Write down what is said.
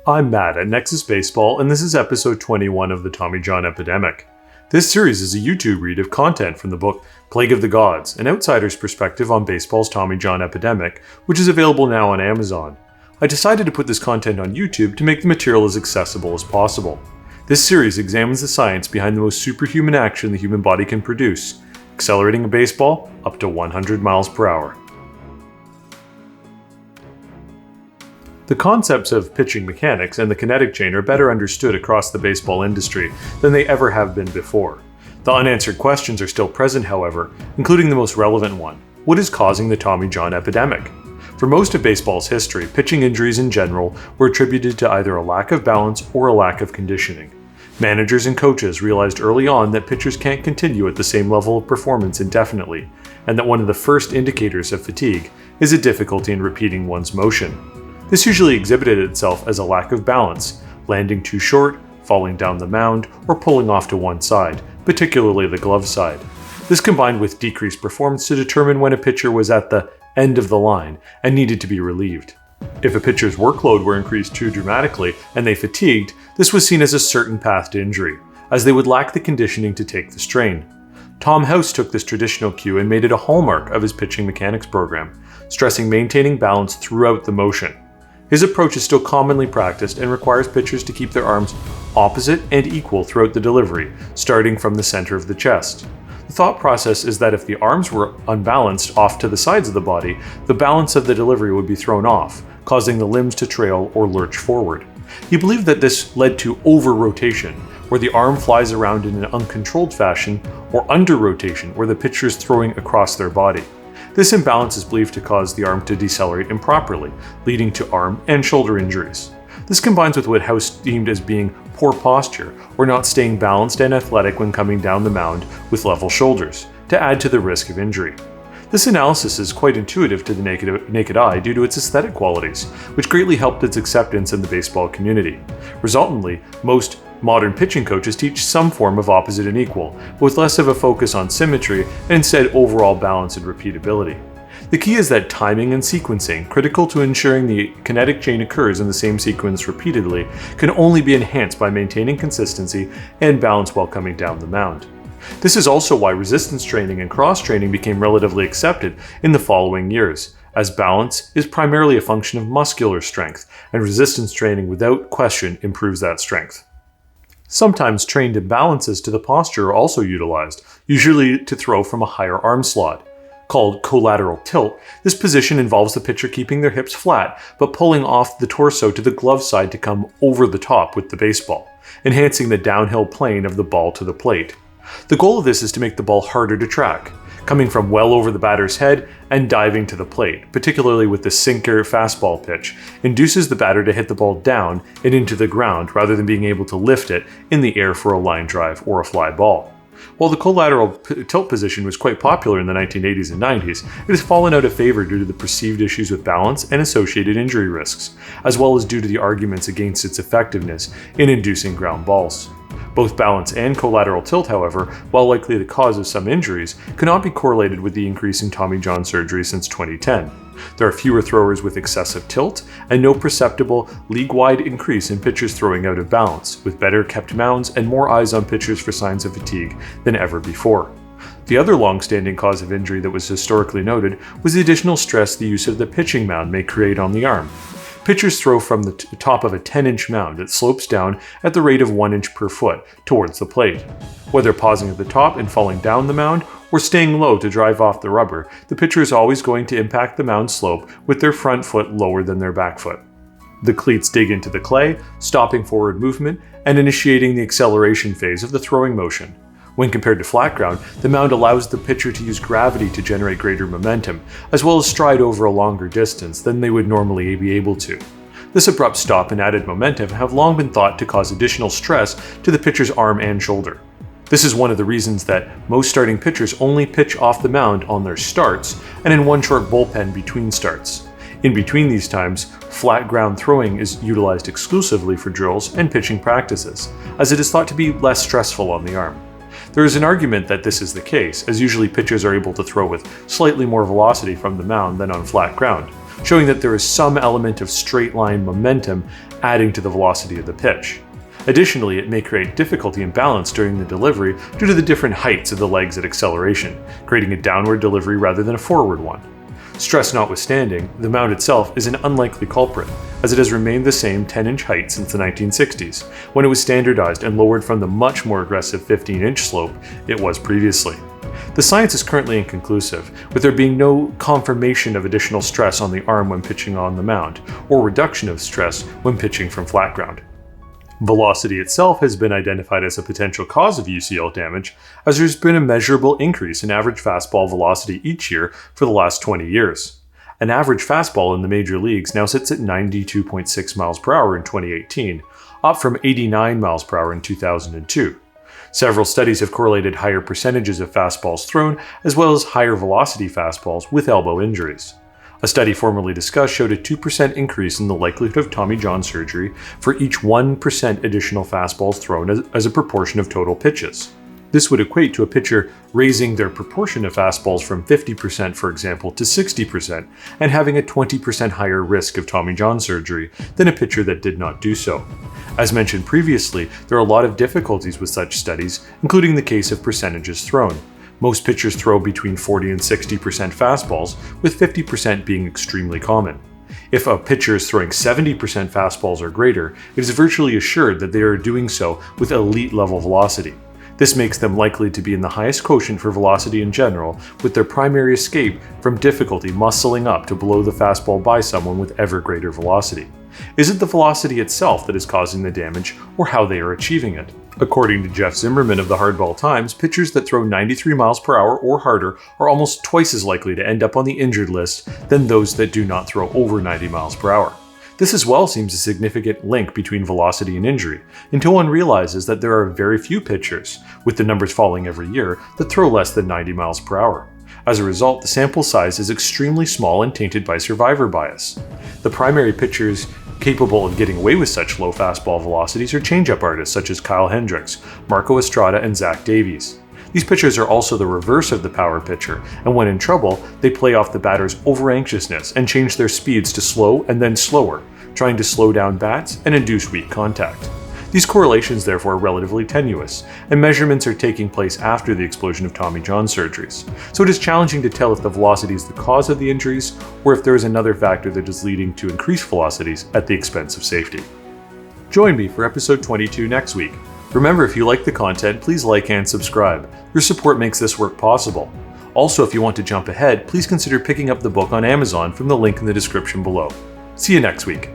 I'm Matt at Nexus Baseball, and this is episode 21 of the Tommy John Epidemic. This series is a YouTube read of content from the book Plague of the Gods, an outsider's perspective on baseball's Tommy John epidemic, which is available now on Amazon. I decided to put this content on YouTube to make the material as accessible as possible. This series examines the science behind the most superhuman action the human body can produce, accelerating a baseball up to 100 miles per hour. The concepts of pitching mechanics and the kinetic chain are better understood across the baseball industry than they ever have been before. The unanswered questions are still present, however, including the most relevant one: what is causing the Tommy John epidemic? For most of baseball's history, pitching injuries in general were attributed to either a lack of balance or a lack of conditioning. Managers and coaches realized early on that pitchers can't continue at the same level of performance indefinitely, and that one of the first indicators of fatigue is a difficulty in repeating one's motion. This usually exhibited itself as a lack of balance, landing too short, falling down the mound, or pulling off to one side, particularly the glove side. This combined with decreased performance to determine when a pitcher was at the end of the line and needed to be relieved. If a pitcher's workload were increased too dramatically and they fatigued, this was seen as a certain path to injury, as they would lack the conditioning to take the strain. Tom House took this traditional cue and made it a hallmark of his pitching mechanics program, stressing maintaining balance throughout the motion. His approach is still commonly practiced and requires pitchers to keep their arms opposite and equal throughout the delivery, starting from the center of the chest. The thought process is that if the arms were unbalanced off to the sides of the body, the balance of the delivery would be thrown off, causing the limbs to trail or lurch forward. He believed that this led to over-rotation, where the arm flies around in an uncontrolled fashion, or under-rotation, where the pitcher is throwing across their body. This imbalance is believed to cause the arm to decelerate improperly, leading to arm and shoulder injuries. This combines with what House deemed as being poor posture, or not staying balanced and athletic when coming down the mound with level shoulders, to add to the risk of injury. This analysis is quite intuitive to the naked eye due to its aesthetic qualities, which greatly helped its acceptance in the baseball community. Resultantly, most modern pitching coaches teach some form of opposite and equal, but with less of a focus on symmetry and instead overall balance and repeatability. The key is that timing and sequencing, critical to ensuring the kinetic chain occurs in the same sequence repeatedly, can only be enhanced by maintaining consistency and balance while coming down the mound. This is also why resistance training and cross-training became relatively accepted in the following years, as balance is primarily a function of muscular strength, and resistance training without question improves that strength. Sometimes trained imbalances to the posture are also utilized, usually to throw from a higher arm slot. Called Collateral Tilt, this position involves the pitcher keeping their hips flat, but pulling off the torso to the glove side to come over the top with the baseball, enhancing the downhill plane of the ball to the plate. The goal of this is to make the ball harder to track, coming from well over the batter's head and diving to the plate, particularly with the sinker fastball pitch, induces the batter to hit the ball down and into the ground rather than being able to lift it in the air for a line drive or a fly ball. While the collateral tilt position was quite popular in the 1980s and 90s, it has fallen out of favor due to the perceived issues with balance and associated injury risks, as well as due to the arguments against its effectiveness in inducing ground balls. Both balance and collateral tilt, however, while likely the cause of some injuries, cannot be correlated with the increase in Tommy John surgery since 2010. There are fewer throwers with excessive tilt, and no perceptible league-wide increase in pitchers throwing out of balance, with better kept mounds and more eyes on pitchers for signs of fatigue than ever before. The other long-standing cause of injury that was historically noted was the additional stress the use of the pitching mound may create on the arm. Pitchers throw from the top of a 10-inch mound that slopes down at the rate of 1 inch per foot towards the plate. Whether pausing at the top and falling down the mound, or staying low to drive off the rubber, the pitcher is always going to impact the mound slope with their front foot lower than their back foot. The cleats dig into the clay, stopping forward movement and initiating the acceleration phase of the throwing motion. When compared to flat ground, the mound allows the pitcher to use gravity to generate greater momentum, as well as stride over a longer distance than they would normally be able to. This abrupt stop and added momentum have long been thought to cause additional stress to the pitcher's arm and shoulder. This is one of the reasons that most starting pitchers only pitch off the mound on their starts and in one short bullpen between starts. In between these times, flat ground throwing is utilized exclusively for drills and pitching practices, as it is thought to be less stressful on the arm. There is an argument that this is the case, as usually pitchers are able to throw with slightly more velocity from the mound than on flat ground, showing that there is some element of straight line momentum adding to the velocity of the pitch. Additionally, it may create difficulty and balance during the delivery due to the different heights of the legs at acceleration, creating a downward delivery rather than a forward one. Stress notwithstanding, the mount itself is an unlikely culprit, as it has remained the same 10-inch height since the 1960s, when it was standardized and lowered from the much more aggressive 15-inch slope it was previously. The science is currently inconclusive, with there being no confirmation of additional stress on the arm when pitching on the mound, or reduction of stress when pitching from flat ground. Velocity itself has been identified as a potential cause of UCL damage, as there's been a measurable increase in average fastball velocity each year for the last 20 years. An average fastball in the major leagues now sits at 92.6 miles per hour in 2018, up from 89 miles per hour in 2002. Several studies have correlated higher percentages of fastballs thrown as well as higher velocity fastballs with elbow injuries. A study formerly discussed showed a 2% increase in the likelihood of Tommy John surgery for each 1% additional fastballs thrown as a proportion of total pitches. This would equate to a pitcher raising their proportion of fastballs from 50%, for example, to 60%, and having a 20% higher risk of Tommy John surgery than a pitcher that did not do so. As mentioned previously, there are a lot of difficulties with such studies, including the case of percentages thrown. Most pitchers throw between 40 and 60% fastballs, with 50% being extremely common. If a pitcher is throwing 70% fastballs or greater, it is virtually assured that they are doing so with elite level velocity. This makes them likely to be in the highest quotient for velocity in general, with their primary escape from difficulty muscling up to blow the fastball by someone with ever greater velocity. Is it the velocity itself that is causing the damage, or how they are achieving it? According to Jeff Zimmerman of the Hardball Times, pitchers that throw 93 miles per hour or harder are almost twice as likely to end up on the injured list than those that do not throw over 90 miles per hour. This as well seems a significant link between velocity and injury, until one realizes that there are very few pitchers, with the numbers falling every year, that throw less than 90 miles per hour. As a result, the sample size is extremely small and tainted by survivor bias. The primary pitchers capable of getting away with such low fastball velocities are changeup artists such as Kyle Hendricks, Marco Estrada, and Zach Davies. These pitchers are also the reverse of the power pitcher, and when in trouble, they play off the batter's over-anxiousness and change their speeds to slow and then slower, trying to slow down bats and induce weak contact. These correlations therefore are relatively tenuous, and measurements are taking place after the explosion of Tommy John surgeries, so it is challenging to tell if the velocity is the cause of the injuries or if there is another factor that is leading to increased velocities at the expense of safety. Join me for episode 22 next week. Remember, if you like the content, please like and subscribe. Your support makes this work possible. Also, if you want to jump ahead, please consider picking up the book on Amazon from the link in the description below. See you next week.